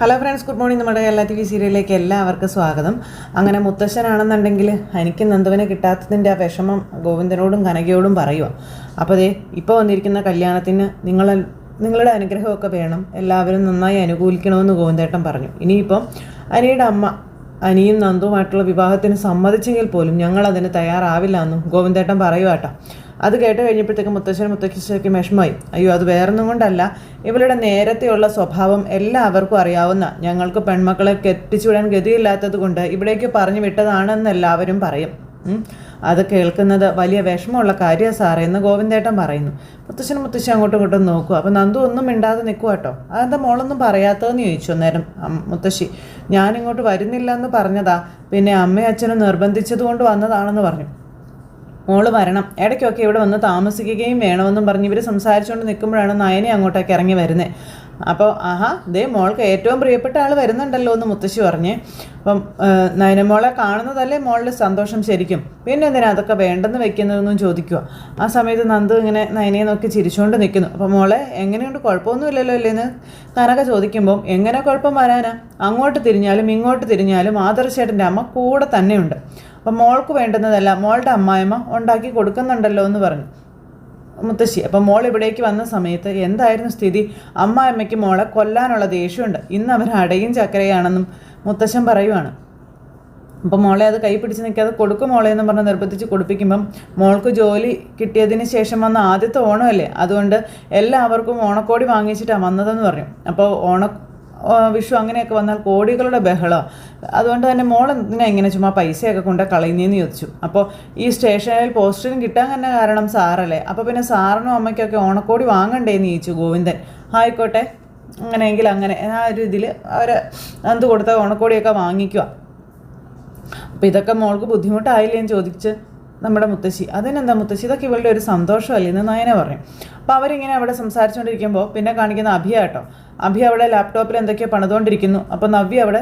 Hello friends, good morning. നമ്മുടെ Kerala TV സീരിയലിലേക്ക് എല്ലാവർക്കും സ്വാഗതം. അങ്ങനെ മുത്തശ്ശനാണെന്നുണ്ടെങ്കിൽ എനിക്ക് നന്ദുവിനെ കിട്ടാത്തതിൻ്റെ ആ വിഷമം ഗോവിന്ദനോടും കനകയോടും പറയുക. അപ്പോൾ ഇപ്പോൾ വന്നിരിക്കുന്ന കല്യാണത്തിന് നിങ്ങളുടെ അനുഗ്രഹമൊക്കെ വേണം, എല്ലാവരും നന്നായി അനുകൂലിക്കണമെന്ന് ഗോവിന്ദേട്ടൻ പറഞ്ഞു. ഇനിയിപ്പം അനിയുടെ അമ്മ അനിയും നന്ദുവുമായിട്ടുള്ള വിവാഹത്തിന് സമ്മതിച്ചെങ്കിൽ പോലും ഞങ്ങൾ അതിന് തയ്യാറാവില്ല എന്നും ഗോവിന്ദേട്ടൻ പറയുവാട്ടോ. അത് കേട്ട് കഴിഞ്ഞപ്പോഴത്തേക്ക് മുത്തശ്ശിക്ക് വിഷമമായി. അയ്യോ, അത് വേറൊന്നും കൊണ്ടല്ല, ഇവളുടെ നേരത്തെയുള്ള സ്വഭാവം എല്ലാവർക്കും അറിയാവുന്ന, ഞങ്ങൾക്ക് പെൺമക്കളെ കെട്ടിച്ചുവിടാൻ ഗതിയില്ലാത്തത് കൊണ്ട് ഇവിടേക്ക് പറഞ്ഞു വിട്ടതാണെന്ന് എല്ലാവരും പറയും. അത് കേൾക്കുന്നത് വലിയ വിഷമമുള്ള കാര്യമാണ് സാറേ എന്ന് ഗോവിന്ദേട്ടൻ പറയുന്നു. മുത്തശ്ശി അങ്ങോട്ടും ഇങ്ങോട്ടും നോക്കുക. അപ്പോൾ നന്ദു ഒന്നും മിണ്ടാതെ നിൽക്കുക കേട്ടോ. അതെന്താ മോളൊന്നും പറയാത്തതെന്ന് ചോദിച്ചു അന്നേരം മുത്തശ്ശി. ഞാനിങ്ങോട്ട് വരുന്നില്ല എന്ന് പറഞ്ഞതാ, പിന്നെ അമ്മയും അച്ഛനും നിർബന്ധിച്ചത് കൊണ്ട് വന്നതാണെന്ന് പറഞ്ഞു. മോള് വരണം, ഇടയ്ക്കൊക്കെ ഇവിടെ വന്ന് താമസിക്കുകയും വേണമെന്നും പറഞ്ഞ് ഇവർ സംസാരിച്ചുകൊണ്ട് നിൽക്കുമ്പോഴാണ് നയനെ അങ്ങോട്ടേക്ക് ഇറങ്ങി വരുന്നത്. അപ്പോൾ മോൾക്ക് ഏറ്റവും പ്രിയപ്പെട്ട ആൾ വരുന്നുണ്ടല്ലോ എന്ന് മുത്തശ്ശി പറഞ്ഞേ. അപ്പം നയനമോളെ കാണുന്നതല്ലേ മോളുടെ സന്തോഷം ശരിക്കും, പിന്നെ എന്തിനാ അതൊക്കെ വേണ്ടെന്ന് വെക്കുന്നതെന്നും ചോദിക്കുക. ആ സമയത്ത് നന്ദു ഇങ്ങനെ നയനയെ നോക്കി ചിരിച്ചുകൊണ്ട് നിൽക്കുന്നു. അപ്പോൾ മോളെ എങ്ങനെയുണ്ട്, കുഴപ്പമൊന്നുമില്ലല്ലോ അല്ലേന്ന് കനക ചോദിക്കുമ്പം എങ്ങനെ കുഴപ്പം വരാനാ, അങ്ങോട്ട് തിരിഞ്ഞാലും ഇങ്ങോട്ട് തിരിഞ്ഞാലും ആദർശേട്ടൻ്റെ അമ്മ കൂടെ തന്നെയുണ്ട്. അപ്പം മോൾക്ക് വേണ്ടുന്നതല്ല മോളുടെ അമ്മായിമ്മ ഉണ്ടാക്കി കൊടുക്കുന്നുണ്ടല്ലോ എന്ന് പറഞ്ഞു മുത്തശ്ശി. അപ്പം മോൾ ഇവിടേക്ക് വന്ന സമയത്ത് എന്തായിരുന്നു സ്ഥിതി, അമ്മായിമ്മയ്ക്ക് മോളെ കൊല്ലാനുള്ള ദേഷ്യമുണ്ട്, ഇന്ന് അവർ അടയും ചക്കരയാണെന്നും മുത്തശ്ശൻ പറയുവാണ്. അപ്പം മോളെ അത് കൈ പിടിച്ച് നിൽക്കാതെ കൊടുക്കും മോളെ എന്ന് പറഞ്ഞ് നിർബന്ധിച്ച് കൊടുപ്പിക്കുമ്പം മോൾക്ക് ജോലി കിട്ടിയതിന് ശേഷം വന്ന ആദ്യത്തെ ഓണമല്ലേ, അതുകൊണ്ട് എല്ലാവർക്കും ഓണക്കോടി വാങ്ങിച്ചിട്ടാണ് വന്നതെന്ന് പറഞ്ഞു. അപ്പോൾ വിഷു അങ്ങനെയൊക്കെ വന്നാൽ കോടികളുടെ ബഹളമാണ്, അതുകൊണ്ട് തന്നെ മോൾ എന്തിനാ ഇങ്ങനെ ചുമ്മാ പൈസയൊക്കെ കൊണ്ട് കളയുന്നതെന്ന് ചോദിച്ചു. അപ്പോൾ ഈ സ്റ്റേഷനിൽ പോസ്റ്റിനും കിട്ടാൻ തന്നെ കാരണം സാറല്ലേ, അപ്പോൾ പിന്നെ സാറിനും അമ്മയ്ക്കൊക്കെ ഓണക്കോടി വാങ്ങണ്ടേന്ന് ചോദിച്ചു ഗോവിന്ദൻ. ആയിക്കോട്ടെ, അങ്ങനെയെങ്കിൽ അങ്ങനെ ആ ഒരു ഇതിൽ അവർ എന്ത് കൊടുത്ത ഓണക്കോടിയൊക്കെ വാങ്ങിക്കുക. അപ്പോൾ ഇതൊക്കെ മോൾക്ക് ബുദ്ധിമുട്ടായില്ലേന്ന് ചോദിച്ച് നമ്മുടെ മുത്തശ്ശി. അതിനെന്താ മുത്തശ്ശി, ഇതൊക്കെ ഇവളുടെ ഒരു സന്തോഷമല്ലേ എന്ന് നയന പറയും. അപ്പോൾ അവരിങ്ങനെ അവിടെ സംസാരിച്ചുകൊണ്ടിരിക്കുമ്പോൾ പിന്നെ കാണിക്കുന്ന അഭിയ കേട്ടോ. അഭി അവിടെ ലാപ്ടോപ്പിൽ എന്തൊക്കെയോ പണിതുകൊണ്ടിരിക്കുന്നു. അപ്പോൾ നവ്യ അവിടെ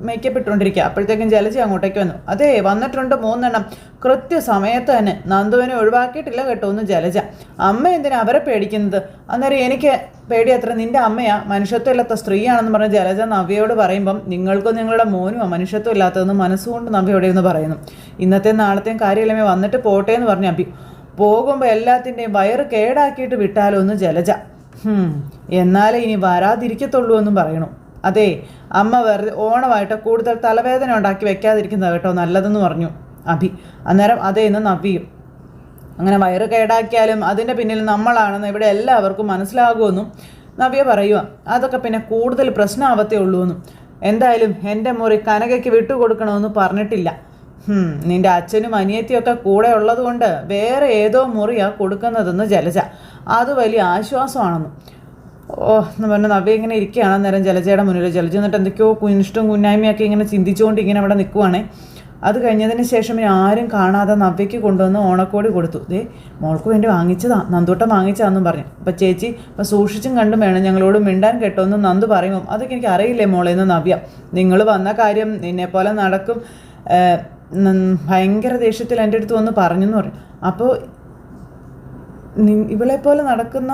മേക്കപ്പ് ഇട്ടുകൊണ്ടിരിക്കുക. അപ്പോഴത്തേക്കും ജലജ അങ്ങോട്ടേക്ക് വന്നു. അതേ വന്നിട്ടുണ്ട് 3 എണ്ണം, കൃത്യസമയത്ത് തന്നെ. നന്ദുവിനെ ഒഴിവാക്കിയിട്ടില്ല കേട്ടോ ഒന്ന് ജലജ. അമ്മ എന്തിനാ അവരെ പേടിക്കുന്നത്, അന്നേരം എനിക്ക് പേടി അത്ര, നിൻ്റെ അമ്മയാ മനുഷ്യത്വം ഇല്ലാത്ത സ്ത്രീയാണെന്ന് പറഞ്ഞ് ജലജ നവ്യയോട് പറയുമ്പം നിങ്ങൾക്കും നിങ്ങളുടെ മോനുമാണ് മനുഷ്യത്വം ഇല്ലാത്തതെന്ന് മനസ്സുകൊണ്ട് നവ്യയോടെ എന്ന് പറയുന്നു. ഇന്നത്തെയും നാളത്തെയും കാര്യമില്ലമേ, വന്നിട്ട് പോട്ടെ എന്ന് പറഞ്ഞ അഭി. പോകുമ്പോൾ എല്ലാത്തിൻ്റെയും വയറ് കേടാക്കിയിട്ട് വിട്ടാലോ ഒന്ന് ജലജ. എന്നാലേ ഇനി വരാതിരിക്കത്തുള്ളൂ എന്നും പറയണു. അതെ, അമ്മ വെറുതെ ഓണമായിട്ട് കൂടുതൽ തലവേദന ഉണ്ടാക്കി വെക്കാതിരിക്കുന്നത് കേട്ടോ നല്ലതെന്ന് പറഞ്ഞു അഭി. അന്നേരം അതേ ഇന്ന് നവ്യയും. അങ്ങനെ വയറ് കേടാക്കിയാലും അതിൻ്റെ പിന്നിൽ നമ്മളാണെന്ന് ഇവിടെ എല്ലാവർക്കും മനസ്സിലാകുമെന്നും നവ്യ പറയുക. അതൊക്കെ പിന്നെ കൂടുതൽ പ്രശ്നമാവത്തേ ഉള്ളൂ എന്നും. എന്തായാലും എൻ്റെ മുറി കനകയ്ക്ക് വിട്ടുകൊടുക്കണമെന്ന് പറഞ്ഞിട്ടില്ല. നിൻ്റെ അച്ഛനും അനിയത്തിയൊക്കെ കൂടെ ഉള്ളതുകൊണ്ട് വേറെ ഏതോ മുറിയാണ് കൊടുക്കുന്നതെന്ന് ജലജ. അത് വലിയ ആശ്വാസമാണെന്ന്. എന്ന് പറഞ്ഞ് നവ്യ ഇങ്ങനെ ഇരിക്കുകയാണ് അന്നേരം ജലജയുടെ മുന്നിൽ. ജലജ എന്നിട്ട് എന്തൊക്കെയോ കുനിഷ്ടവും കുന്നായ്മയൊക്കെ ഇങ്ങനെ ചിന്തിച്ചുകൊണ്ട് ഇങ്ങനെ അവിടെ നിൽക്കുവാണേ. അത് കഴിഞ്ഞതിന് ശേഷം ആരും കാണാതെ നവ്യയ്ക്ക് കൊണ്ടുവന്ന് ഓണക്കോടി കൊടുത്തു. മോൾക്ക് വേണ്ടി വാങ്ങിച്ചതാ, നന്ദൂട്ടം വാങ്ങിച്ചതാണെന്നും പറഞ്ഞു. അപ്പം ചേച്ചി അപ്പം സൂക്ഷിച്ചും കണ്ടും വേണം ഞങ്ങളോട് മിണ്ടാൻ കേട്ടോ എന്ന് നന്ദു പറയുമ്പോൾ അതൊക്കെ എനിക്ക് അറിയില്ലേ മോളെ എന്ന് നവ്യ. നിങ്ങൾ വന്ന കാര്യം നിന്നെപ്പോലെ നടക്കും, ഭയങ്കര ദേഷ്യത്തിൽ എൻ്റെ അടുത്ത് വന്ന് പറഞ്ഞെന്ന് പറയും. അപ്പോൾ ഇവളെപ്പോലെ നടക്കുന്ന,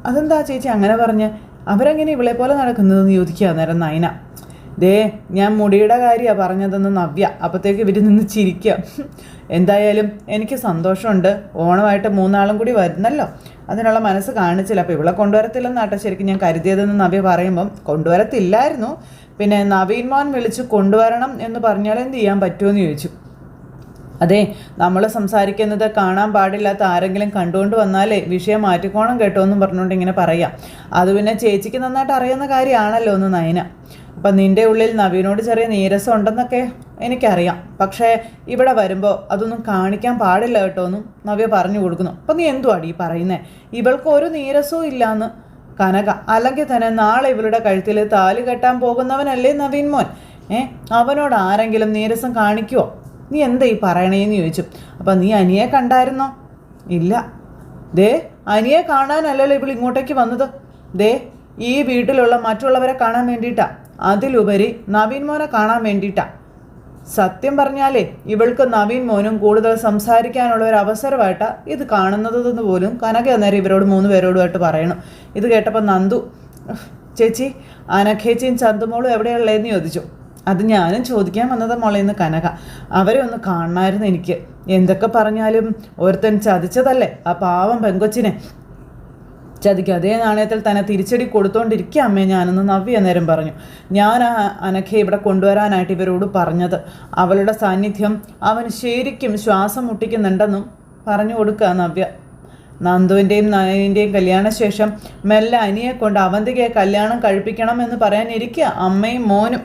അതെന്താ ചേച്ചി അങ്ങനെ പറഞ്ഞ്, അവരെങ്ങനെ ഇവളെപ്പോലെ നടക്കുന്നതെന്ന് ചോദിക്കുക അന്നേരം നയന. ഞാൻ മുടിയുടെ കാര്യമാണ് പറഞ്ഞതെന്ന് നവ്യ. അപ്പോഴത്തേക്ക് ഇവർ നിന്ന് ചിരിക്കുക. എന്തായാലും എനിക്ക് സന്തോഷമുണ്ട്, ഓണമായിട്ട് 3 ആളും കൂടി വരുന്നല്ലോ, അതിനുള്ള മനസ്സ് കാണിച്ചില്ല. അപ്പോൾ ഇവളെ കൊണ്ടുവരത്തില്ലെന്നാട്ടെ ശരിക്കും ഞാൻ കരുതിയതെന്ന് നവ്യ പറയുമ്പം കൊണ്ടുവരത്തില്ലായിരുന്നു, പിന്നെ നവീൻ മോൻ വിളിച്ച് കൊണ്ടുവരണം എന്ന് പറഞ്ഞാൽ എന്ത് ചെയ്യാൻ പറ്റുമെന്ന് ചോദിച്ചു. അതെ, നമ്മൾ സംസാരിക്കുന്നത് കാണാൻ പാടില്ലാത്ത ആരെങ്കിലും കണ്ടുകൊണ്ട് വന്നാലേ വിഷയം മാറ്റിക്കോണം കേട്ടോ എന്നും പറഞ്ഞുകൊണ്ട് ഇങ്ങനെ പറയാം. അത് പിന്നെ ചേച്ചിക്ക് നന്നായിട്ട് അറിയുന്ന കാര്യമാണല്ലോ എന്ന് നയന. അപ്പം നിൻ്റെ ഉള്ളിൽ നവീനോട് ചെറിയ നീരസം ഉണ്ടെന്നൊക്കെ എനിക്കറിയാം, പക്ഷേ ഇവിടെ വരുമ്പോൾ അതൊന്നും കാണിക്കാൻ പാടില്ല കേട്ടോ എന്നും നവ്യ പറഞ്ഞു കൊടുക്കുന്നു. അപ്പം നീ എന്തുവാടി പറയുന്നേ, ഇവൾക്ക് ഒരു നീരസവും ഇല്ലയെന്ന് കനക. അല്ലെങ്കിൽ തന്നെ നാളെ ഇവളുടെ കഴുത്തിൽ താലി കെട്ടാൻ പോകുന്നവനല്ലേ നവീൻ മോൻ, അവനോട് ആരെങ്കിലും നീരസം കാണിക്കുമോ, നീ എന്താ ഈ പറയണേന്ന് ചോദിച്ചു. അപ്പം നീ അനിയെ കണ്ടായിരുന്നോ? ഇല്ല. അനിയെ കാണാനല്ലല്ലോ ഇവൾ ഇങ്ങോട്ടേക്ക് വന്നത്, ഈ വീട്ടിലുള്ള മറ്റുള്ളവരെ കാണാൻ വേണ്ടിയിട്ടാ, അതിലുപരി നവീൻ മോനെ കാണാൻ വേണ്ടിയിട്ടാ. സത്യം പറഞ്ഞാലേ ഇവൾക്ക് നവീൻ മോനും കൂടുതൽ സംസാരിക്കാനുള്ള ഒരു അവസരമായിട്ടാണ് ഇത് കാണുന്നതെന്ന് പോലും കനക അന്നേരം ഇവരോട് 3 പേരോടുമായിട്ട് പറയണം. ഇത് കേട്ടപ്പോൾ നന്ദു ചേച്ചി അനഘേച്ചിയും ചന്തുമോളും എവിടെയുള്ളതെന്ന് ചോദിച്ചു. അത് ഞാനും ചോദിക്കാൻ വന്നത് മോളേന്ന് കനക. അവരെ ഒന്ന് കാണണമായിരുന്നു എനിക്ക്. എന്തൊക്കെ പറഞ്ഞാലും ഒരുത്തൻ ചതിച്ചതല്ലേ ആ പാവം പെങ്കൊച്ചിനെ. ചതിക്ക് അതേ നാണയത്തിൽ തന്നെ തിരിച്ചടി കൊടുത്തോണ്ടിരിക്കുക അമ്മേ ഞാനെന്ന് നവ്യ നേരം പറഞ്ഞു. ഞാൻ ആ അനഘയെ ഇവിടെ കൊണ്ടുവരാനായിട്ട് ഇവരോട് പറഞ്ഞത്. അവളുടെ സാന്നിധ്യം അവന് ശരിക്കും ശ്വാസം മുട്ടിക്കുന്നുണ്ടെന്നും പറഞ്ഞു കൊടുക്കുക നവ്യ. നന്ദുവിൻ്റെയും നയനിൻ്റെയും കല്യാണശേഷം മെല്ലെ അനിയെ കൊണ്ട് അവന്തികയെ കല്യാണം കഴിപ്പിക്കണം എന്ന് പറയാനിരിക്കുക അമ്മയും മോനും.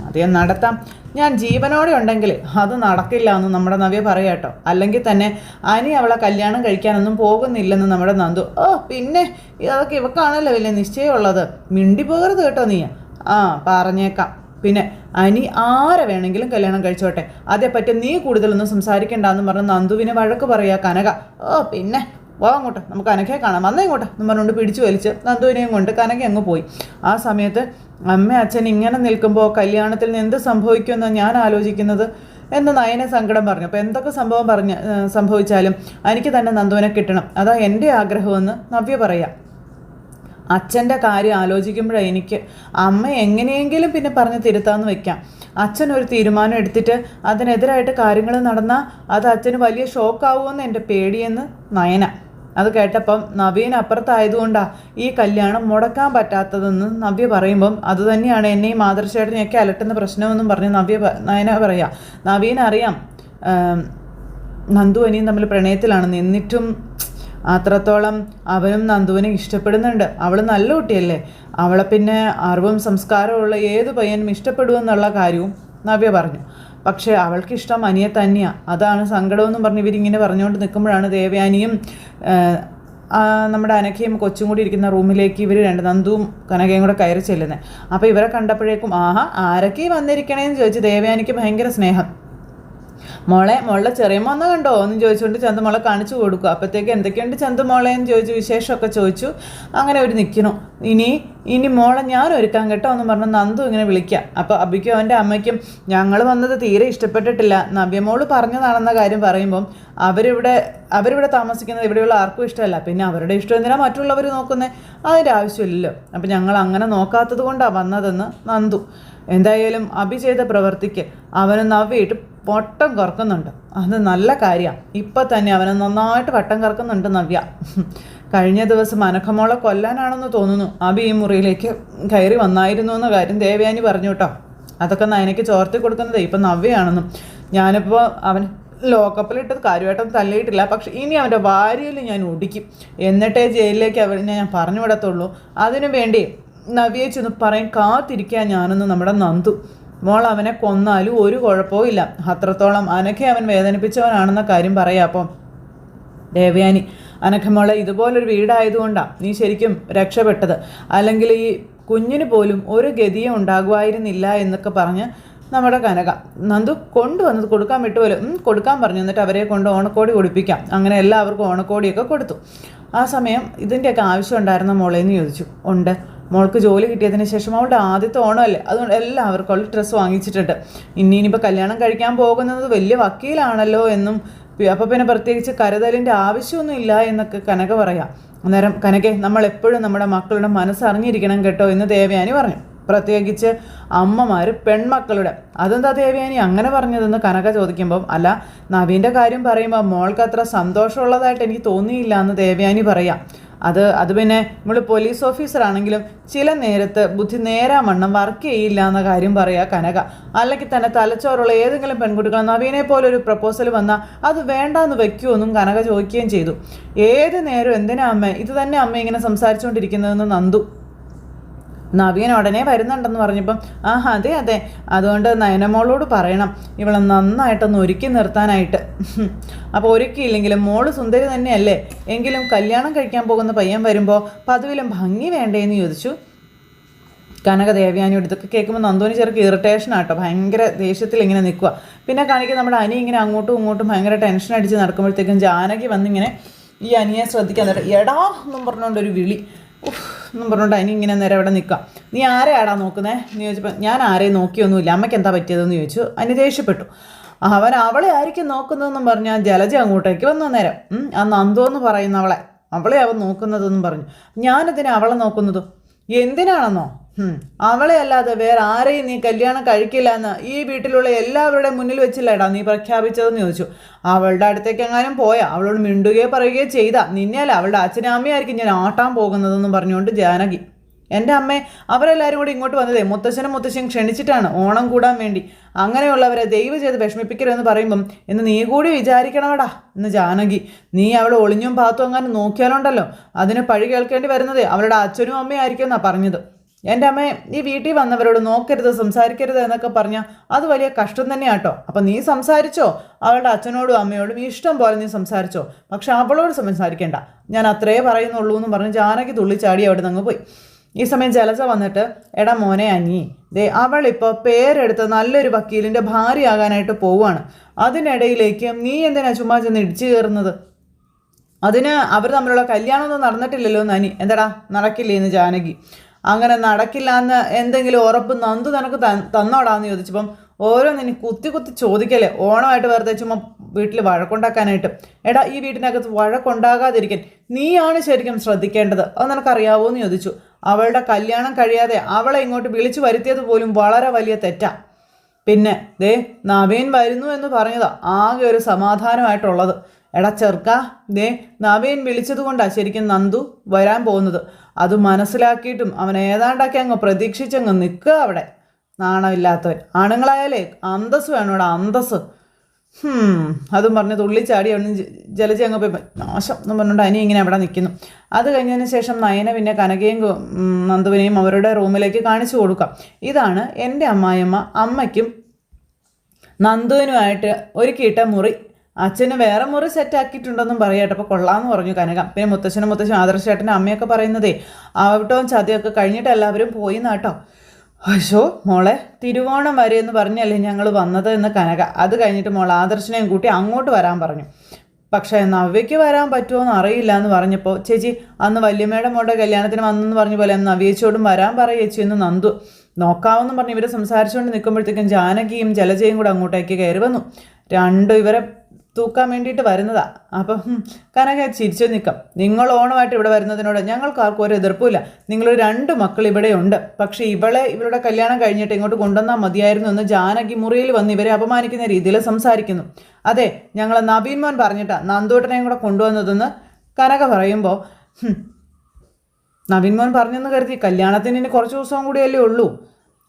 അധികം നടത്താം. ഞാൻ ജീവനോടെ ഉണ്ടെങ്കിൽ അത് നടക്കില്ല എന്ന് നമ്മുടെ നവ്യ പറയാട്ടോ. അല്ലെങ്കിൽ തന്നെ അനി അവളെ കല്യാണം കഴിക്കാനൊന്നും പോകുന്നില്ലെന്ന് നമ്മുടെ നന്ദു. പിന്നെ അതൊക്കെ ഇവക്കാണല്ലോ വലിയ നിശ്ചയമുള്ളത്. മിണ്ടി പോകരുത് കേട്ടോ നീ. പറഞ്ഞേക്കാം. പിന്നെ അനി ആരെ വേണമെങ്കിലും കല്യാണം കഴിച്ചോട്ടെ, അതേപ്പറ്റി നീ കൂടുതലൊന്നും സംസാരിക്കണ്ടെന്ന് പറഞ്ഞ് നന്ദുവിനെ വഴക്ക് പറയാ കനക. പിന്നെ അങ്ങോട്ട് നമുക്ക് കനകയെ കാണാം, വന്നേ ഇങ്ങോട്ട് എന്ന് പറഞ്ഞുകൊണ്ട് പിടിച്ചു വലിച്ച് നന്ദുവിനെയും കൊണ്ട് കനക അങ്ങ് പോയി. ആ സമയത്ത് അമ്മ അച്ഛൻ ഇങ്ങനെ നിൽക്കുമ്പോൾ കല്യാണത്തിൽ നിന്ന് എന്ത് സംഭവിക്കുമെന്ന് ഞാൻ ആലോചിക്കുന്നത് എന്ന് നയനെ സങ്കടം പറഞ്ഞു. അപ്പോൾ എന്തൊക്കെ സംഭവിച്ചാലും എനിക്ക് തന്നെ നന്ദുവിനെ കിട്ടണം, അതാ എൻ്റെ ആഗ്രഹമെന്ന് നവ്യ പറയാം. അച്ഛൻ്റെ കാര്യം ആലോചിക്കുമ്പോഴാണ് എനിക്ക് അമ്മ എങ്ങനെയെങ്കിലും പിന്നെ പറഞ്ഞ് തിരുത്താമെന്ന് വെക്കാം. അച്ഛൻ ഒരു തീരുമാനം എടുത്തിട്ട് അതിനെതിരായിട്ട് കാര്യങ്ങൾ നടന്നാൽ അത് അച്ഛന് വലിയ ഷോക്കാവുമെന്ന് എൻ്റെ പേടിയെന്ന് നയന. അത് കേട്ടപ്പം നവീൻ അപ്പുറത്തായതുകൊണ്ടാണ് ഈ കല്യാണം മുടക്കാൻ പറ്റാത്തതെന്ന് നവ്യ പറയുമ്പം അതുതന്നെയാണ് എന്നെയും മാതൃശേട്ടനെയൊക്കെ അലട്ടുന്ന പ്രശ്നമെന്നും പറഞ്ഞ് നയന പറയാം. നവീൻ അറിയാം നന്ദു അനിയും തമ്മിൽ പ്രണയത്തിലാണ്, എന്നിട്ടും അത്രത്തോളം അവനും നന്ദുവിനെ ഇഷ്ടപ്പെടുന്നുണ്ട്. അവൾ നല്ല കുട്ടിയല്ലേ, അവളെ പിന്നെ അറിവും സംസ്കാരമുള്ള ഏത് പയ്യനും ഇഷ്ടപ്പെടുമെന്നുള്ള കാര്യവും നവ്യ പറഞ്ഞു. പക്ഷേ അവൾക്കിഷ്ടം അനിയെ തന്നെയാണ്. അതാണ് സങ്കടമെന്നും പറഞ്ഞ് ഇവരിങ്ങനെ പറഞ്ഞുകൊണ്ട് നിൽക്കുമ്പോഴാണ് ദേവയാനിയും നമ്മുടെ അനഘയും കൊച്ചും കൂടി ഇരിക്കുന്ന റൂമിലേക്ക് ഇവർ നന്ദുവും കനകയും കൂടെ കയറി ചെല്ലുന്നത്. അപ്പോൾ ഇവരെ കണ്ടപ്പോഴേക്കും ആരൊക്കെ വന്നിരിക്കണേന്ന് ചോദിച്ചു. ദേവയാനിക്ക് ഭയങ്കര സ്നേഹം. മോളുടെ ചെറിയമ്മ ഒന്ന് കണ്ടോ എന്ന് ചോദിച്ചുകൊണ്ട് ചന്തുമോളെ കാണിച്ചു കൊടുക്കും. അപ്പോഴത്തേക്ക് എന്തൊക്കെയുണ്ട് ചന്തുമോളെ എന്ന് ചോദിച്ചു, വിശേഷമൊക്കെ ചോദിച്ചു. അങ്ങനെ അവർ നിൽക്കുന്നു. ഇനി മോളെ ഞാൻ ഒരുക്കാൻ കേട്ടോ എന്ന് പറഞ്ഞ് നന്ദു ഇങ്ങനെ വിളിക്കാം. അപ്പോൾ അബിക്കും അവൻ്റെ അമ്മയ്ക്കും ഞങ്ങൾ വന്നത് തീരെ ഇഷ്ടപ്പെട്ടിട്ടില്ല, നവ്യമോള് പറഞ്ഞതാണെന്ന കാര്യം പറയുമ്പം അവരിവിടെ താമസിക്കുന്നത് ഇവിടെയുള്ള ആർക്കും ഇഷ്ടമല്ല, പിന്നെ അവരുടെ ഇഷ്ടം എന്തിനാ മറ്റുള്ളവർ നോക്കുന്നത്, അതിൻ്റെ ആവശ്യമില്ലല്ലോ. അപ്പം ഞങ്ങൾ അങ്ങനെ നോക്കാത്തത് കൊണ്ടാണ് വന്നതെന്ന് നന്ദു. എന്തായാലും അബി ചെയ്ത പ്രവൃത്തിക്ക് അവന് നവ്യയിട്ട് വട്ടം കറക്കുന്നുണ്ട്, അത് നല്ല കാര്യമാണ്. ഇപ്പം തന്നെ അവന് നന്നായിട്ട് വട്ടം കറക്കുന്നുണ്ട് നവ്യ. കഴിഞ്ഞ ദിവസം അനഘമോളെ കൊല്ലാനാണെന്ന് തോന്നുന്നു അബി ഈ മുറിയിലേക്ക് കയറി വന്നായിരുന്നു എന്ന കാര്യം ദേവയാനി പറഞ്ഞു കേട്ടോ. അതൊക്കെ നയനയ്ക്ക് ചോർത്തി കൊടുക്കുന്നത് ഇപ്പം നവ്യയാണെന്നും. ഞാനിപ്പോൾ അവൻ ലോക്കപ്പിലിട്ടത് കാര്യമായിട്ടൊന്നും തള്ളിയിട്ടില്ല, പക്ഷെ ഇനി അവൻ്റെ ഭാര്യയിൽ ഞാൻ ഒടിക്കും, എന്നിട്ടേ ജയിലിലേക്ക് അവനെ ഞാൻ പറഞ്ഞു വിടത്തുള്ളൂ. അതിനു വേണ്ടി നവ്യയെ ചെന്ന് പറയും കാത്തിരിക്കാൻ ഞാനെന്ന് നമ്മുടെ നന്ദു. മോൾ അവനെ കൊന്നാലും ഒരു കുഴപ്പവും ഇല്ല, അത്രത്തോളം അനഘ അവൻ വേദനിപ്പിച്ചവനാണെന്ന കാര്യം പറയാം. അപ്പം ദേവയാനി, അനഘമോളെ ഇതുപോലൊരു വീടായതുകൊണ്ടാണ് നീ ശരിക്കും രക്ഷപ്പെട്ടത്, അല്ലെങ്കിൽ ഈ കുഞ്ഞിന് പോലും ഒരു ഗതിയും ഉണ്ടാകുമായിരുന്നില്ല എന്നൊക്കെ പറഞ്ഞ് നമ്മുടെ കനക. നന്ദു കൊണ്ടുവന്നത് കൊടുക്കാൻ വിട്ടുപോലും കൊടുക്കാൻ പറഞ്ഞു, എന്നിട്ട് അവരെ കൊണ്ട് ഓണക്കോടി കൊടുപ്പിക്കാം. അങ്ങനെ എല്ലാവർക്കും ഓണക്കോടിയൊക്കെ കൊടുത്തു. ആ സമയം ഇതിൻ്റെയൊക്കെ ആവശ്യം ഉണ്ടായിരുന്ന മോളേന്ന് ചോദിച്ചു. ഉണ്ട്, മോൾക്ക് ജോലി കിട്ടിയതിന് ശേഷം അവളുടെ ആദ്യത്തെ ഓണമല്ലേ, അതുകൊണ്ട് എല്ലാവർക്കും അവൾ ഡ്രസ്സ് വാങ്ങിച്ചിട്ടുണ്ട്. ഇനിയിപ്പോൾ കല്യാണം കഴിക്കാൻ പോകുന്നത് വലിയ വക്കീലാണല്ലോ എന്നും, അപ്പോൾ പിന്നെ പ്രത്യേകിച്ച് കരുതലിൻ്റെ ആവശ്യമൊന്നും ഇല്ല എന്നൊക്കെ കനക പറയാം. അന്നേരം കനകെ, നമ്മൾ എപ്പോഴും നമ്മുടെ മക്കളുടെ മനസ്സറിഞ്ഞിരിക്കണം കേട്ടോ എന്ന് ദേവയാനി പറഞ്ഞു. പ്രത്യേകിച്ച് അമ്മമാർ പെൺമക്കളുടെ. അതെന്താ ദേവയാനി അങ്ങനെ പറഞ്ഞതെന്ന് കനക ചോദിക്കുമ്പം, അല്ല നവീൻ്റെ കാര്യം പറയുമ്പോൾ മോൾക്ക് അത്ര സന്തോഷമുള്ളതായിട്ട് എനിക്ക് തോന്നിയില്ല എന്ന് ദേവയാനി പറയാം. അത് പിന്നെ നമ്മൾ പോലീസ് ഓഫീസറാണെങ്കിലും ചില നേരത്ത് ബുദ്ധി നേരാമണ്ണം വർക്ക് ചെയ്യില്ല എന്ന കാര്യം പറയാം കനക. അല്ലെങ്കിൽ തന്നെ തലച്ചോറുള്ള ഏതെങ്കിലും പെൺകുട്ടികൾ നവീനെ പോലെ ഒരു പ്രപ്പോസൽ വന്നാൽ അത് വേണ്ടാന്ന് വെക്കുമെന്നും കനക ചോദിക്കുകയും ചെയ്തു. ഏത് നേരം എന്തിനാ അമ്മ ഇത് തന്നെ അമ്മ ഇങ്ങനെ സംസാരിച്ചുകൊണ്ടിരിക്കുന്നതെന്ന് നന്ദു. നവീൻ ഉടനെ വരുന്നുണ്ടെന്ന് പറഞ്ഞപ്പം അതെ അതുകൊണ്ട് നയനമോളോട് പറയണം ഇവളെ നന്നായിട്ടൊന്ന് ഒരുക്കി നിർത്താനായിട്ട്. അപ്പോൾ ഒരുക്കിയില്ലെങ്കിലും മോള് സുന്ദരി തന്നെയല്ലേ, എങ്കിലും കല്യാണം കഴിക്കാൻ പോകുന്ന പയ്യൻ വരുമ്പോൾ പതിവിലും ഭംഗി വേണ്ടേന്ന് ചോദിച്ചു കനക ദേവയാനിയോട്. ഇതൊക്കെ കേൾക്കുമ്പോൾ നന്ദുവിന് ചെറുക്ക് ഇറിറ്റേഷനാട്ടോ, ഭയങ്കര ദേഷ്യത്തിൽ ഇങ്ങനെ നിൽക്കുക. പിന്നെ കാണിക്കുക നമ്മുടെ അനി ഇങ്ങനെ അങ്ങോട്ടും ഇങ്ങോട്ടും ഭയങ്കര ടെൻഷൻ അടിച്ച് നടക്കുമ്പോഴത്തേക്കും ജാനകി വന്നിങ്ങനെ ഈ അനിയെ ശ്രദ്ധിക്കാൻ നേരം എടാ എന്നും പറഞ്ഞുകൊണ്ടൊരു വിളി എന്നും പറഞ്ഞുകൊണ്ട് അനി ഇങ്ങനെ നേരെ അവിടെ നിൽക്കാം. നീ ആരെയാടാ നോക്കുന്നത് എന്ന് ചോദിച്ചപ്പോൾ ഞാൻ ആരെയും നോക്കിയൊന്നുമില്ല, അമ്മയ്ക്ക് എന്താ പറ്റിയതെന്ന് ചോദിച്ചു. അനി ദേഷ്യപ്പെട്ടു. അവളെ ആയിരിക്കും നോക്കുന്നതെന്നും പറഞ്ഞാൽ ജലജ അങ്ങോട്ടേക്ക് വന്നു നേരം. ആ നന്ദു എന്ന് പറയുന്ന അവളെ അവൻ നോക്കുന്നതെന്നും പറഞ്ഞു. ഞാനെതിനെ അവളെ നോക്കുന്നത്, എന്തിനാണെന്നോ? അവളെ അല്ലാതെ വേറെ ആരെയും നീ കല്യാണം കഴിക്കില്ല എന്ന് ഈ വീട്ടിലുള്ള എല്ലാവരുടെ മുന്നിൽ വെച്ചില്ലേടാ നീ പ്രഖ്യാപിച്ചതെന്ന് ചോദിച്ചു. അവളുടെ അടുത്തേക്ക് എങ്ങാനും പോയാ അവളോട് മിണ്ടുകയോ പറയുകയോ ചെയ്താ നിന്നെയല്ല അവളുടെ അച്ഛനും അമ്മയായിരിക്കും ഞാൻ ആട്ടാൻ പോകുന്നതെന്നും പറഞ്ഞുകൊണ്ട് ജാനകി. എൻ്റെ അമ്മേ, അവരെല്ലാവരും കൂടി ഇങ്ങോട്ട് വന്നതേ മുത്തശ്ശനും മുത്തശ്ശിയും ക്ഷണിച്ചിട്ടാണ് ഓണം കൂടാൻ വേണ്ടി. അങ്ങനെയുള്ളവരെ ദയവ് ചെയ്ത് വിഷമിപ്പിക്കരുതെന്ന് പറയുമ്പം എന്ന് നീ കൂടി വിചാരിക്കണമടാ എന്ന് ജാനകി. നീ അവളെ ഒളിഞ്ഞും പാത്തും അങ്ങനെ നോക്കിയാലുണ്ടല്ലോ അതിന് പഴി കേൾക്കേണ്ടി വരുന്നതേ അവളുടെ അച്ഛനും അമ്മയും ആയിരിക്കും എന്നാണ് പറഞ്ഞത്. എൻ്റെ അമ്മയെ ഈ വീട്ടിൽ വന്നവരോട് നോക്കരുത് സംസാരിക്കരുത് എന്നൊക്കെ പറഞ്ഞാൽ അത് വലിയ കഷ്ടം തന്നെയാട്ടോ. അപ്പം നീ സംസാരിച്ചോ, അവളുടെ അച്ഛനോടും അമ്മയോടും ഇഷ്ടം പോലെ നീ സംസാരിച്ചോ, പക്ഷെ അവളോട് സംസാരിക്കേണ്ട, ഞാൻ അത്രേ പറയുന്നുള്ളൂ എന്ന് പറഞ്ഞ് ജാനകി തുള്ളിച്ചാടി അവിടെ നിന്ന് പോയി. ഈ സമയം ജലജ വന്നിട്ട്, എടാ മോനെ അനി, അവളിപ്പോൾ പേരെടുത്ത് നല്ലൊരു വക്കീലിൻ്റെ ഭാര്യയാകാനായിട്ട് പോവുകയാണ്. അതിനിടയിലേക്ക് നീ എന്തിനാ ചുമ്മാ ചെന്ന് ഇടിച്ചു കയറുന്നത്? അതിന് അവർ തമ്മിലുള്ള കല്യാണമൊന്നും നടന്നിട്ടില്ലല്ലോ നനി. എന്താടാ നടക്കില്ലേ എന്ന് ജാനകി. അങ്ങനെ നടക്കില്ല എന്ന് എന്തെങ്കിലും ഉറപ്പ് നന്ദു നിനക്ക് തന്നോടാന്ന് ചോദിച്ചപ്പം ഓരോന്നിനി കുത്തി കുത്തി ചോദിക്കല്ലേ, ഓണമായിട്ട് വെറുതെ ചുമ്മാ വീട്ടിൽ വഴക്കുണ്ടാക്കാനായിട്ട്. എടാ ഈ വീട്ടിനകത്ത് വഴക്കുണ്ടാകാതിരിക്കാൻ നീയാണ് ശരിക്കും ശ്രദ്ധിക്കേണ്ടത്, അത് നിനക്കറിയാവോ എന്ന് ചോദിച്ചു. അവളുടെ കല്യാണം കഴിയാതെ അവളെ ഇങ്ങോട്ട് വിളിച്ചു വരുത്തിയത് പോലും വളരെ വലിയ തെറ്റാ. പിന്നെ നവീൻ വരുന്നു എന്ന് പറഞ്ഞതാ ആകെ ഒരു സമാധാനമായിട്ടുള്ളത്. എടാ ചെറുക്ക, നവീൻ വിളിച്ചത് കൊണ്ടാണ് ശരിക്കും നന്ദു വരാൻ പോകുന്നത്. അത് മനസ്സിലാക്കിയിട്ടും അവൻ ഏതാണ്ടൊക്കെ അങ്ങ് പ്രതീക്ഷിച്ചങ്ങ് നിൽക്കുക അവിടെ. നാണമില്ലാത്തവൻ. ആണുങ്ങളായാലേ അന്തസ് വേണോടാ, അന്തസ്. അതും പറഞ്ഞ് തുള്ളിച്ചാടി അവിടെ ജലജ അങ്ങ് പോയി നാശം എന്ന് പറഞ്ഞുകൊണ്ട് അനി ഇങ്ങനെ അവിടെ നിൽക്കുന്നു. അത് കഴിഞ്ഞതിന് ശേഷം നയന പിന്നെ കനകയും നന്ദുവിനെയും അവരുടെ റൂമിലേക്ക് കാണിച്ചു കൊടുക്കാം. ഇതാണ് എൻ്റെ അമ്മായിയമ്മ അമ്മയ്ക്കും നന്ദുവിനുമായിട്ട് ഒരുക്കിയിട്ട മുറി. അച്ഛന് വേറെ മുറി സെറ്റാക്കിയിട്ടുണ്ടെന്നും പറയട്ടെ. അപ്പോൾ കൊള്ളാമെന്ന് പറഞ്ഞു കനക. പിന്നെ മുത്തശ്ശനും ആദർശേട്ടനും അമ്മയൊക്കെ പറയുന്നതേ ആവട്ടവും ചതയൊക്കെ കഴിഞ്ഞിട്ട് എല്ലാവരും പോയി നാട്ടോ. അശോ മോളെ, തിരുവോണം വരെ എന്ന് പറഞ്ഞല്ലേ ഞങ്ങൾ വന്നത് എന്ന് കനക. അത് കഴിഞ്ഞിട്ട് മോൾ ആദർശനെയും കൂട്ടി അങ്ങോട്ട് വരാൻ പറഞ്ഞു. പക്ഷേ നവ്യയ്ക്ക് വരാൻ പറ്റുമോ എന്ന് അറിയില്ല എന്ന് പറഞ്ഞപ്പോൾ, ചേച്ചി അന്ന് വല്യമ്മയുടെ മോളുടെ കല്യാണത്തിന് വന്നെന്ന് പറഞ്ഞ പോലെ നവ്യേച്ചിയോടും വരാൻ പറയും ചേച്ചി എന്ന് നന്ദു. നോക്കാമെന്നും പറഞ്ഞ് ഇവർ സംസാരിച്ചുകൊണ്ട് നിൽക്കുമ്പോഴത്തേക്കും ജാനകിയും ജലജയും കൂടെ അങ്ങോട്ടേക്ക് കയറി വന്നു. രണ്ടും ഇവരെ തൂക്കാൻ വേണ്ടിയിട്ട് വരുന്നതാ. അപ്പം കനക ചിരിച്ചു നിൽക്കാം. നിങ്ങൾ ഓണമായിട്ട് ഇവിടെ വരുന്നതിനോട് ഞങ്ങൾക്ക് ആർക്കും ഒരു എതിർപ്പില്ല. നിങ്ങൾ 2 മക്കൾ ഇവിടെയുണ്ട്, പക്ഷേ ഇവരുടെ കല്യാണം കഴിഞ്ഞിട്ട് ഇങ്ങോട്ട് കൊണ്ടുവന്നാൽ മതിയായിരുന്നു എന്ന് ജാനകി മുറിയിൽ വന്ന് ഇവരെ അപമാനിക്കുന്ന രീതിയിൽ സംസാരിക്കുന്നു. അതെ, ഞങ്ങൾ നവീൻ മോൻ പറഞ്ഞിട്ടാ നന്ദൂട്ടനെയും കൂടെ കൊണ്ടുവന്നതെന്ന് കനക പറയുമ്പോൾ, നവീൻ മോൻ പറഞ്ഞെന്ന് കരുതി കല്യാണത്തിന് ഇനി കുറച്ച് ദിവസവും കൂടിയല്ലേ ഉള്ളൂ,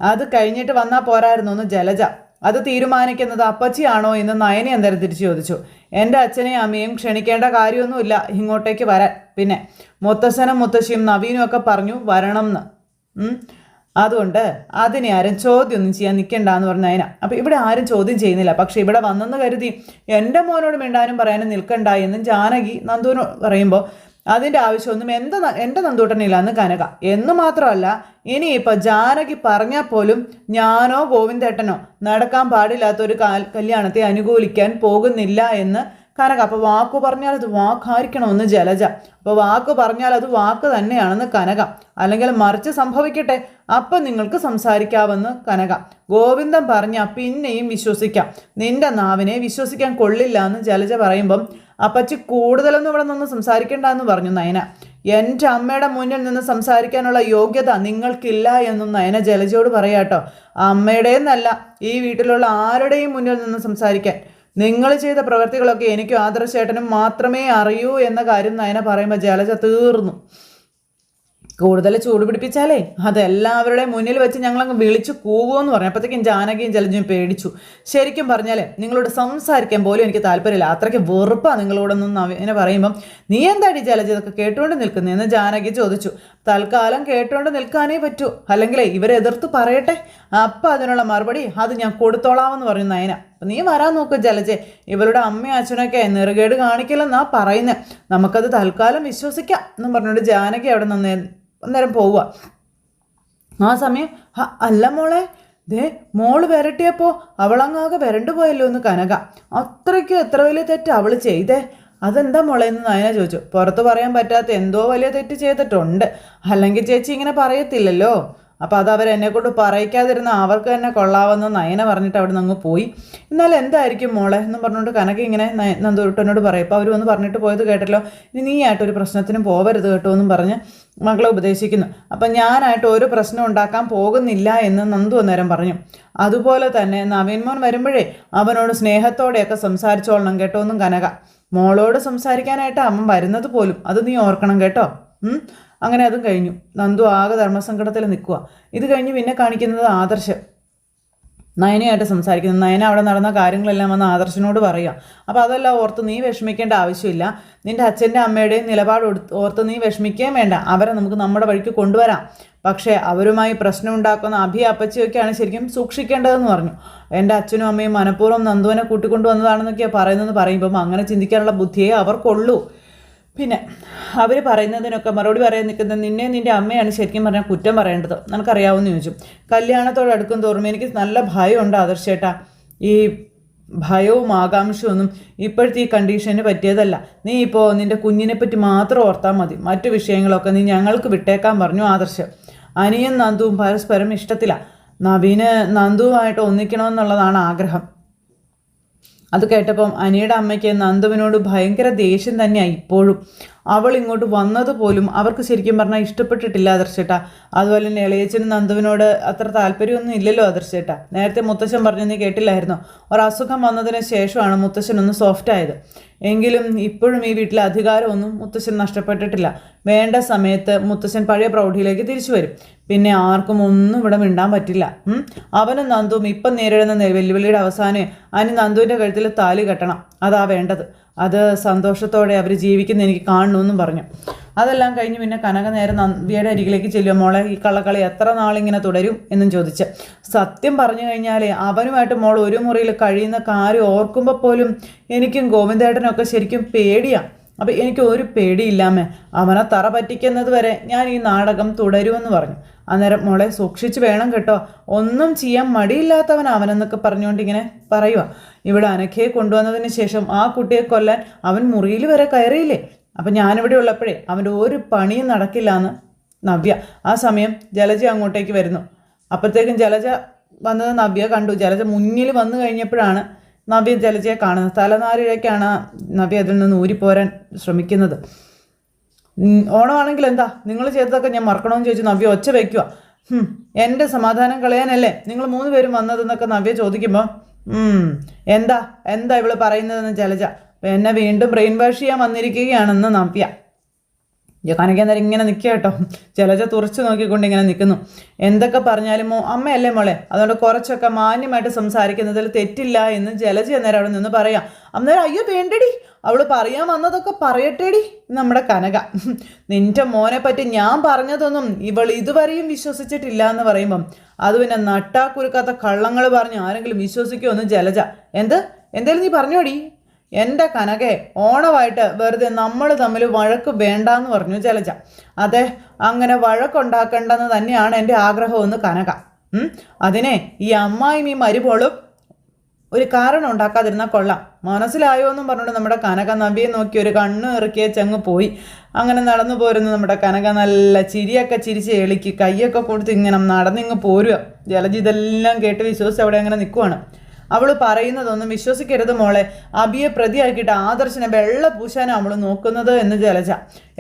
അത് കഴിഞ്ഞിട്ട് വന്നാൽ പോരായിരുന്നു എന്ന് ജലജ. അത് തീരുമാനിക്കുന്നത് അപ്പച്ചിയാണോ എന്ന് നയനെ എന്തായാലും തിരിച്ചു ചോദിച്ചു. എൻ്റെ അച്ഛനെയും അമ്മയും ക്ഷണിക്കേണ്ട കാര്യമൊന്നുമില്ല ഇങ്ങോട്ടേക്ക് വരാൻ. പിന്നെ മുത്തശ്ശനും മുത്തശ്ശിയും നവീനും ഒക്കെ പറഞ്ഞു വരണം എന്ന്. അതുകൊണ്ട് അതിനെ ആരും ചോദ്യമൊന്നും ചെയ്യാൻ നിൽക്കണ്ടെന്ന് പറഞ്ഞ നയന. അപ്പോൾ ഇവിടെ ആരും ചോദ്യം ചെയ്യുന്നില്ല, പക്ഷേ ഇവിടെ വന്നെന്ന് കരുതി എൻ്റെ മോനോട് മിണ്ടാനും പറയാനും നിൽക്കണ്ട എന്നും ജാനകി നന്ദുവിനോട് പറയുമ്പോൾ, അതിൻ്റെ ആവശ്യമൊന്നും എൻ്റെ നന്ദൂട്ടനില്ല എന്ന് കനക. എന്ന് മാത്രമല്ല, ഇനിയിപ്പോൾ ജാനകി പറഞ്ഞാൽ പോലും ഞാനോ ഗോവിന്ദേട്ടനോ നടക്കാൻ പാടില്ലാത്തൊരു കല്യാണത്തെ അനുകൂലിക്കാൻ പോകുന്നില്ല എന്ന് കനക. അപ്പോൾ വാക്ക് പറഞ്ഞാൽ അത് വാക്കായിരിക്കണമെന്ന് ജലജ. അപ്പോൾ വാക്ക് പറഞ്ഞാൽ അത് വാക്ക് തന്നെയാണെന്ന് കനക. അല്ലെങ്കിൽ മറിച്ച് സംഭവിക്കട്ടെ, അപ്പം നിങ്ങൾക്ക് സംസാരിക്കാമെന്ന് കനക. ഗോവിന്ദൻ പറഞ്ഞാൽ പിന്നെയും വിശ്വസിക്കാം, നിന്റെ നാവിനെ വിശ്വസിക്കാൻ കൊള്ളില്ല എന്ന് ജലജ പറയുമ്പം, അപ്പച്ചി കൂടുതലൊന്നും ഇവിടെ നിന്ന് സംസാരിക്കേണ്ട എന്ന് പറഞ്ഞു നയന. എൻ്റെ അമ്മയുടെ മുന്നിൽ നിന്ന് സംസാരിക്കാനുള്ള യോഗ്യത നിങ്ങൾക്കില്ല എന്നും നയന ജലജയോട് പറയാട്ടോ. അമ്മയുടേന്നല്ല, ഈ വീട്ടിലുള്ള ആരുടെയും മുന്നിൽ നിന്ന് സംസാരിക്കാൻ. നിങ്ങൾ ചെയ്ത പ്രവൃത്തികളൊക്കെ എനിക്കും ആദർശേട്ടനും മാത്രമേ അറിയൂ എന്ന കാര്യം നയന പറയുമ്പോൾ ജലജ തീർന്നു. കൂടുതൽ ചൂട് പിടിപ്പിച്ചാലേ അതെല്ലാവരുടെ മുന്നിൽ വെച്ച് ഞങ്ങളങ്ങ് വിളിച്ചു കൂവുമെന്ന് പറഞ്ഞു. അപ്പോഴത്തേക്കും ജാനകിയും ജലജയും പേടിച്ചു. ശരിക്കും പറഞ്ഞാലേ നിങ്ങളോട് സംസാരിക്കാൻ പോലും എനിക്ക് താല്പര്യമില്ല, അത്രയ്ക്ക് വെറുപ്പാണ് നിങ്ങളോടൊന്നും നവീനെ പറയുമ്പം. നീ എന്താടി ജലജ ഇതൊക്കെ കേട്ടുകൊണ്ട് നിൽക്കുന്നതെന്ന് ജാനകി ചോദിച്ചു. തൽക്കാലം കേട്ടുകൊണ്ട് നിൽക്കാനേ പറ്റൂ, അല്ലെങ്കിൽ ഇവരെതിർത്ത് പറയട്ടെ, അപ്പം അതിനുള്ള മറുപടി അത് ഞാൻ കൊടുത്തോളാമെന്ന് പറഞ്ഞു നയന. അപ്പം നീ വരാൻ നോക്ക് ജലജെ, ഇവരുടെ അമ്മയും അച്ഛനൊക്കെ നെറുകേട് കാണിക്കില്ലെന്നാ പറയുന്നത്, നമുക്കത് തൽക്കാലം വിശ്വസിക്കാം എന്നും പറഞ്ഞുകൊണ്ട് ജാനകി അവിടെ നിന്ന് അന്നേരം പോവുക. ആ സമയം അല്ല മോളെ, മോള് വരട്ടിയപ്പോൾ അവളങ്ങാകെ വരണ്ടു പോയല്ലോ എന്ന് കനക. അത്രയ്ക്കും എത്ര വലിയ തെറ്റ് അവൾ ചെയ്തേ? അതെന്താ മോളെ എന്ന് നയന ചോദിച്ചു. പുറത്ത് പറയാൻ പറ്റാത്ത എന്തോ വലിയ തെറ്റ് ചെയ്തിട്ടുണ്ട്, അല്ലെങ്കിൽ ചേച്ചി ഇങ്ങനെ പറയത്തില്ലല്ലോ. അപ്പോൾ അത് അവരെന്നെ കൊണ്ട് പറയിക്കാതിരുന്ന അവർക്ക് തന്നെ കൊള്ളാമെന്ന് നയന പറഞ്ഞിട്ട് അവിടെ നിന്ന് അങ്ങ് പോയി. എന്നാൽ എന്തായിരിക്കും മോളെ എന്നും പറഞ്ഞുകൊണ്ട് കനക ഇങ്ങനെ നന്ദുട്ടനോട് പറയും. അപ്പോൾ അവർ വന്ന് പറഞ്ഞിട്ട് പോയത് കേട്ടല്ലോ, ഇനി നീയായിട്ടൊരു പ്രശ്നത്തിനും പോവരുത് കേട്ടോ എന്നും പറഞ്ഞ് മകളെ ഉപദേശിക്കുന്നു. അപ്പം ഞാനായിട്ട് ഒരു പ്രശ്നം ഉണ്ടാക്കാൻ പോകുന്നില്ല എന്ന് നന്ദു അന്നേരം പറഞ്ഞു. അതുപോലെ തന്നെ നവീൻ മോൻ വരുമ്പോഴേ അവനോട് സ്നേഹത്തോടെയൊക്കെ സംസാരിച്ചോളണം കേട്ടോ എന്നും കനക. മോളോട് സംസാരിക്കാനായിട്ട് അവൻ വരുന്നത് പോലും, അത് നീ ഓർക്കണം കേട്ടോ. അങ്ങനെ അതും കഴിഞ്ഞു. നന്ദു ആകെ ധർമ്മസങ്കടത്തിൽ നിൽക്കുക. ഇത് കഴിഞ്ഞ് പിന്നെ കാണിക്കുന്നത് ആദർശ് നയനയായിട്ട് സംസാരിക്കുന്നു. നയന അവിടെ നടന്ന കാര്യങ്ങളെല്ലാം വന്ന് ആദർശിനോട് പറയുക. അപ്പോൾ അതെല്ലാം ഓർത്ത് നീ വിഷമിക്കേണ്ട ആവശ്യമില്ല. നിൻ്റെ അച്ഛൻ്റെ അമ്മയുടെയും നിലപാട് ഓർത്ത് നീ വിഷമിക്കുകയും വേണ്ട. അവരെ നമുക്ക് നമ്മുടെ വഴിക്ക് കൊണ്ടുവരാം. പക്ഷേ അവരുമായി പ്രശ്നം ഉണ്ടാക്കുന്ന അഭി അപ്പച്ചിയൊക്കെയാണ് ശരിക്കും സൂക്ഷിക്കേണ്ടതെന്ന് പറഞ്ഞു. എൻ്റെ അച്ഛനും അമ്മയും മനഃപൂർവ്വം നന്ദുവിനെ കൂട്ടിക്കൊണ്ടുവന്നതാണെന്നൊക്കെയാണ് പറയുന്നതെന്ന് പറയുമ്പം അങ്ങനെ ചിന്തിക്കാനുള്ള ബുദ്ധിയെ അവർക്കുള്ളൂ. പിന്നെ അവർ പറയുന്നതിനൊക്കെ മറുപടി പറയാൻ നിൽക്കുന്ന നിൻ്റെ അമ്മയാണ് ശരിക്കും പറഞ്ഞാൽ കുറ്റം പറയേണ്ടത്. നിനക്കറിയാവുമെന്ന് ചോദിച്ചു. കല്യാണത്തോട് അടുക്കും തോറും എനിക്ക് നല്ല ഭയമുണ്ട് ആദർശേട്ടാ. ഈ ഭയവും ആകാംക്ഷയൊന്നും ഇപ്പോഴത്തെ ഈ കണ്ടീഷന് പറ്റിയതല്ല. നീ ഇപ്പോൾ നിൻ്റെ കുഞ്ഞിനെ പറ്റി മാത്രം ഓർത്താൽ മതി. മറ്റു വിഷയങ്ങളൊക്കെ നീ ഞങ്ങൾക്ക് വിട്ടേക്കാൻ പറഞ്ഞു ആദർശ്. അനിയും നന്ദുവും പരസ്പരം ഇഷ്ടത്തില്ല. നവീന് നന്ദുവുമായിട്ട് ഒന്നിക്കണമെന്നുള്ളതാണ് ആഗ്രഹം. അത് കേട്ടപ്പം അനിയുടെ അമ്മയ്ക്ക് നന്ദുവിനോട് ഭയങ്കര ദേഷ്യം തന്നെയാണ് ഇപ്പോഴും. അവൾ ഇങ്ങോട്ട് വന്നത് പോലും അവർക്ക് ശരിക്കും പറഞ്ഞാൽ ഇഷ്ടപ്പെട്ടിട്ടില്ല ആദർശേട്ടാ. അതുപോലെ തന്നെ ഇളയച്ചനും നന്ദുവിനോട് അത്ര താല്പര്യമൊന്നും ഇല്ലല്ലോ ആദർശേട്ടാ. നേരത്തെ മുത്തശ്ശൻ പറഞ്ഞു നീ കേട്ടില്ലായിരുന്നോ? ഒരസുഖം വന്നതിന് ശേഷമാണ് മുത്തശ്ശൻ ഒന്ന് സോഫ്റ്റ് ആയത്. എങ്കിലും ഇപ്പോഴും ഈ വീട്ടിലെ അധികാരമൊന്നും മുത്തശ്ശൻ നഷ്ടപ്പെട്ടിട്ടില്ല. വേണ്ട സമയത്ത് മുത്തശ്ശൻ പഴയ പ്രൗഢിയിലേക്ക് തിരിച്ചു വരും. പിന്നെ ആർക്കും ഒന്നും ഇവിടെ മിണ്ടാൻ പറ്റില്ല. അവനും നന്ദുവും ഇപ്പം നേരിടുന്ന വെല്ലുവിളിയുടെ അവസാനം അനി നന്ദുവിൻ്റെ കഴുത്തിൽ താലി കെട്ടണം. അതാ വേണ്ടത്. അത് സന്തോഷത്തോടെ അവർ ജീവിക്കുന്ന എനിക്ക് കാണണമെന്നും പറഞ്ഞു. അതെല്ലാം കഴിഞ്ഞ് പിന്നെ കനക നേരെ നവ്യയുടെ അരികിലേക്ക് ചെല്ലുക. മോളെ ഈ കള്ളക്കളി എത്ര നാളിങ്ങനെ തുടരും എന്നും ചോദിച്ച്. സത്യം പറഞ്ഞു കഴിഞ്ഞാൽ അവനുമായിട്ട് മോൾ ഒരു മുറിയിൽ കഴിയുന്ന കാര്യം ഓർക്കുമ്പോൾ പോലും എനിക്കും ഗോവിന്ദേട്ടനൊക്കെ ശരിക്കും പേടിയാണ്. അപ്പം എനിക്ക് ഒരു പേടിയില്ലാമേ. അവനെ തറ പറ്റിക്കുന്നത് വരെ ഞാൻ ഈ നാടകം തുടരുമെന്ന് പറഞ്ഞു. അന്നേരം മോളെ സൂക്ഷിച്ച് വേണം കേട്ടോ, ഒന്നും ചെയ്യാൻ മടിയില്ലാത്തവൻ അവനെന്നൊക്കെ പറഞ്ഞുകൊണ്ട് ഇങ്ങനെ പറയുക. ഇവിടെ അനഘയെ കൊണ്ടുവന്നതിന് ശേഷം ആ കുട്ടിയെ കൊല്ലാൻ അവൻ മുറിയിൽ വരെ കയറിയില്ലേ. അപ്പം ഞാനിവിടെ ഉള്ളപ്പോഴേ അവൻ്റെ ഒരു പണിയും നടക്കില്ല എന്ന് നവ്യ. ആ സമയം ജലജ അങ്ങോട്ടേക്ക് വരുന്നു. അപ്പോഴത്തേക്കും ജലജ വന്നത് നവ്യ കണ്ടു. ജലജ മുന്നിൽ വന്നു കഴിഞ്ഞപ്പോഴാണ് നവ്യ ജലജയെ കാണുന്നത്. തലനാരിഴയ്ക്കാണ് നവ്യ അതിൽ നിന്ന് ഊരിപ്പോരാൻ ശ്രമിക്കുന്നത്. ഓണമാണെങ്കിൽ എന്താ നിങ്ങൾ ചെയ്തതൊക്കെ ഞാൻ മറക്കണമെന്ന് ചോദിച്ചു നവ്യ ഒച്ച വയ്ക്കുക. എൻ്റെ സമാധാനം കളയാനല്ലേ നിങ്ങൾ 3 പേരും വന്നതെന്നൊക്കെ നവ്യ ചോദിക്കുമ്പോൾ എന്താ എന്താ ഇവള് പറയുന്നതെന്ന് ജലജ. എന്നെ വീണ്ടും ബ്രെയിൻ വാഷ് ചെയ്യാൻ വന്നിരിക്കുകയാണെന്ന് നവ്യ. കനകേന്ദ്രൻ ഇങ്ങനെ നിൽക്കുക കേട്ടോ. ജലജ തുറച്ചു നോക്കിക്കൊണ്ട് ഇങ്ങനെ നിൽക്കുന്നു. എന്തൊക്കെ പറഞ്ഞാലും അമ്മയല്ലേ മോളെ, അതുകൊണ്ട് കുറച്ചൊക്കെ മാന്യമായിട്ട് സംസാരിക്കുന്നതിൽ തെറ്റില്ല എന്ന് ജലജ അന്നേരം അവിടെ നിന്ന് പറയാം. അന്നേരം അയ്യോ വേണ്ടടി, അവൾ പറയാൻ വന്നതൊക്കെ പറയട്ടേടി നമ്മുടെ കനക. നിന്റെ മോനെ പറ്റി ഞാൻ പറഞ്ഞതൊന്നും ഇവൾ ഇതുവരെയും വിശ്വസിച്ചിട്ടില്ല എന്ന് പറയുമ്പം അത് പിന്നെ നട്ടാക്കുരുക്കാത്ത കള്ളങ്ങൾ പറഞ്ഞ് ആരെങ്കിലും വിശ്വസിക്കുമെന്ന് ജലജ. എന്തേലും നീ പറഞ്ഞോടി. എൻ്റെ കനകെ ഓണമായിട്ട് വെറുതെ നമ്മൾ തമ്മിൽ വഴക്ക് വേണ്ടാന്ന് പറഞ്ഞു ജലജ. അതെ, അങ്ങനെ വഴക്കുണ്ടാക്കേണ്ടെന്ന് തന്നെയാണ് എൻ്റെ ആഗ്രഹമെന്ന് കനക. അതിനെ ഈ അമ്മായിയും ഈ മരുമോളും ഒരു കാരണം ഉണ്ടാക്കാതിരുന്നാൽ കൊള്ളാം, മനസ്സിലായോ എന്നും പറഞ്ഞുകൊണ്ട് നമ്മുടെ കനക നവ്യെ നോക്കി ഒരു കണ്ണ് ഇറക്കിയ ചെങ്ങ് പോയി. അങ്ങനെ നടന്നു പോരുന്നു നമ്മുടെ കനക നല്ല ചിരിയൊക്കെ ചിരിച്ച് എളിക്ക് കൈയൊക്കെ കൊടുത്ത് ഇങ്ങനെ നടന്നിങ്ങ് പോരുക. ജലജ ഇതെല്ലാം കേട്ട് വിശ്വസിച്ച് അവിടെ അങ്ങനെ നിൽക്കുവാണ്. അവൾ പറയുന്നതൊന്നും വിശ്വസിക്കരുത് മോളെ, അബിയെ പ്രതിയാക്കിയിട്ട് ആദർശനെ വെള്ള പൂശാനാണ് അവൾ നോക്കുന്നത് എന്ന് ജലജ.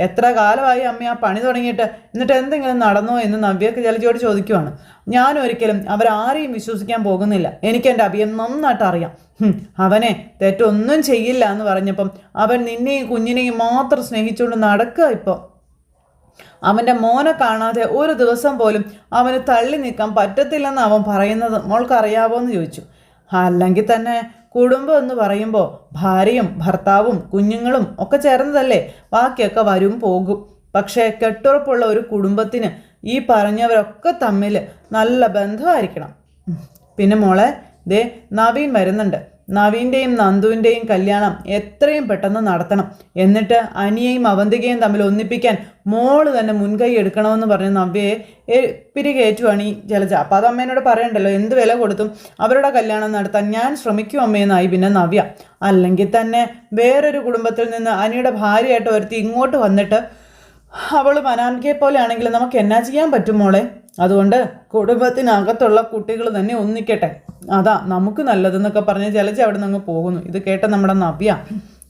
എത്ര കാലമായി അമ്മ ആ പണി തുടങ്ങിയിട്ട്, എന്നിട്ട് എന്തെങ്കിലും നടന്നോ എന്ന് നവ്യക്ക് ജലജയോട് ചോദിക്കുവാണ്. ഞാനൊരിക്കലും അവരാരെയും വിശ്വസിക്കാൻ പോകുന്നില്ല. എനിക്ക് എൻ്റെ അബിയെ നന്നായിട്ട് അറിയാം. അവനെ തെറ്റൊന്നും ചെയ്യില്ല എന്ന് പറഞ്ഞപ്പം അവൻ നിന്നെയും കുഞ്ഞിനെയും മാത്രം സ്നേഹിച്ചുകൊണ്ട് നടക്കുക. ഇപ്പോൾ അവൻ്റെ മോനെ കാണാതെ ഒരു ദിവസം പോലും അവന് തള്ളി നിൽക്കാൻ പറ്റത്തില്ലെന്ന് അവൻ പറയുന്നത് മോൾക്കറിയാവോ എന്ന് ചോദിച്ചു. അല്ലെങ്കിൽ തന്നെ കുടുംബം എന്ന് പറയുമ്പോൾ ഭാര്യയും ഭർത്താവും കുഞ്ഞുങ്ങളും ഒക്കെ ചേർന്നതല്ലേ, ബാക്കിയൊക്കെ വരും പോകും. പക്ഷേ കെട്ടുറപ്പുള്ള ഒരു കുടുംബത്തിന് ഈ പറഞ്ഞവരൊക്കെ തമ്മിൽ നല്ല ബന്ധമായിരിക്കണം. പിന്നെ മോളെ ദേ നവീൻ വരുന്നുണ്ട്. നവീൻ്റെയും നന്ദുവിൻ്റെയും കല്യാണം എത്രയും പെട്ടെന്ന് നടത്തണം. എന്നിട്ട് അനിയെയും അവന്തികയും തമ്മിൽ ഒന്നിപ്പിക്കാൻ മോള് തന്നെ മുൻകൈ എടുക്കണമെന്ന് പറഞ്ഞ് നവ്യയെ പിരികേറ്റുവാണ് ഈ ജലജ. അപ്പോൾ അത് അമ്മേനോട് പറയണ്ടല്ലോ, എന്ത് വില കൊടുത്തും അവരുടെ കല്യാണം നടത്താൻ ഞാൻ ശ്രമിക്കും അമ്മയെന്നായി പിന്നെ നവ്യ. അല്ലെങ്കിൽ തന്നെ വേറൊരു കുടുംബത്തിൽ നിന്ന് അനിയുടെ ഭാര്യയായിട്ട് ഒരുത്തി ഇങ്ങോട്ട് വന്നിട്ട് അവൾ മനാൻകയെ പോലെ ആണെങ്കിൽ നമുക്ക് എന്നാ ചെയ്യാൻ പറ്റും മോളെ? അതുകൊണ്ട് കുടുംബത്തിനകത്തുള്ള കുട്ടികൾ തന്നെ ഒന്നിക്കട്ടെ, അതാ നമുക്ക് നല്ലതെന്നൊക്കെ പറഞ്ഞ് ജലജ അവിടെ നിന്ന് പോകുന്നു. ഇത് കേട്ട നമ്മുടെ നവ്യ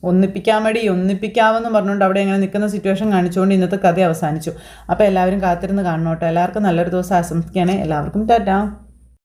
ഒന്നിപ്പിക്കാമെന്ന് പറഞ്ഞുകൊണ്ട് അവിടെ അങ്ങനെ നിൽക്കുന്ന സിറ്റുവേഷൻ കാണിച്ചുകൊണ്ട് ഇന്നത്തെ കഥ അവസാനിച്ചു. അപ്പോൾ എല്ലാവരും കാത്തിരുന്ന് കാണണോട്ടോ. എല്ലാവർക്കും നല്ലൊരു ദിവസം ആശംസിക്കുകയാണെ. എല്ലാവർക്കും ടാറ്റാ.